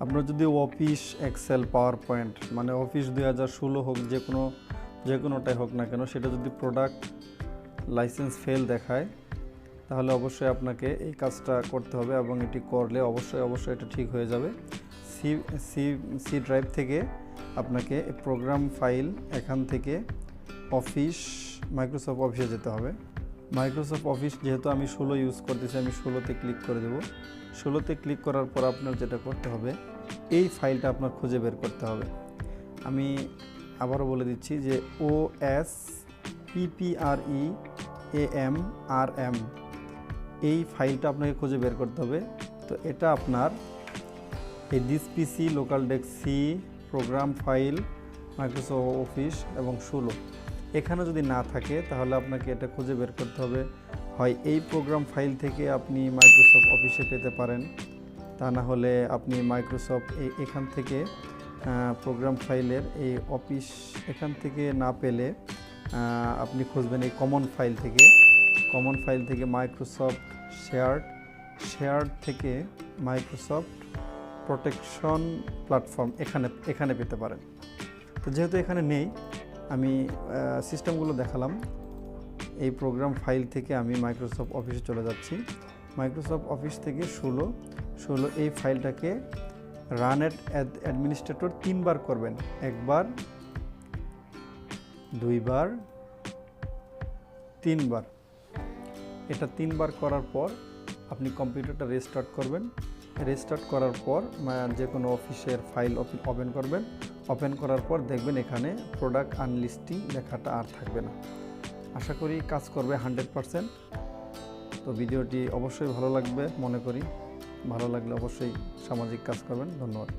আপনার যদি office Excel power point মানে অফিস 2016 হোক যে কোনোটাই হোক না কেন, সেটা যদি প্রোডাক্ট লাইসেন্স ফেল দেখায় তাহলে অবশ্যই আপনাকে এই কাজটা করতে হবে এবং এটি করলে অবশ্যই এটা ঠিক হয়ে যাবে। সি ড্রাইভ থেকে আপনাকে প্রোগ্রাম ফাইল এখান থেকে মাইক্রোসফট অফিসে যেতে হবে। মাইক্রোসফট অফিস যেহেতু আমি 16 ইউজ করতেছি, আমি 16তে ক্লিক করে দেব। 16তে ক্লিক করার পর আপনার যেটা করতে হবে, এই ফাইলটা আপনার খুঁজে বের করতে হবে। আমি আবারও বলে দিচ্ছি যে ospprearm এই ফাইলটা আপনাকে খুঁজে বের করতে হবে। তো এটা আপনার এই this PC local desk C program file Microsoft Office এবং 16 এখানে যদি না থাকে তাহলে আপনাকে এটা খুঁজে বের করতে হবে। হয় এই প্রোগ্রাম ফাইল থেকে আপনি মাইক্রোসফট অফিসে পেতে পারেন, তা না হলে আপনি মাইক্রোসফট এখান থেকে প্রোগ্রাম ফাইলের এই অফিস এখান থেকে না পেলে আপনি খুঁজবেন এই কমন ফাইল থেকে মাইক্রোসফট শেয়ার্ড থেকে মাইক্রোসফট প্রোটেকশন প্ল্যাটফর্ম এখানে পেতে পারেন। তো যেহেতু এখানে নেই, আমি সিস্টেমগুলো দেখালাম। এই প্রোগ্রাম ফাইল থেকে আমি মাইক্রোসফট অফিসে চলে যাচ্ছি। মাইক্রোসফট অফিস থেকে 16 এই ফাইলটাকে রান অ্যাডমিনিস্ট্রেটর 3 বার করবেন, 1 বার 2 বার 3 বার। এটা 3 বার করার পর আপনি কম্পিউটারটা রেস্টার্ট করবেন। রেস্টার্ট করার পর যে কোনো অফিসের ফাইল ওপেন করার পর দেখবেন এখানে প্রোডাক্ট আনলিস্টিং লেখাটা আর থাকবে না। আশা করি কাজ করবে 100%। তো ভিডিওটি অবশ্যই ভালো লাগবে মনে করি। ভালো লাগলে অবশ্যই সামাজিক কাজ করবেন। ধন্যবাদ।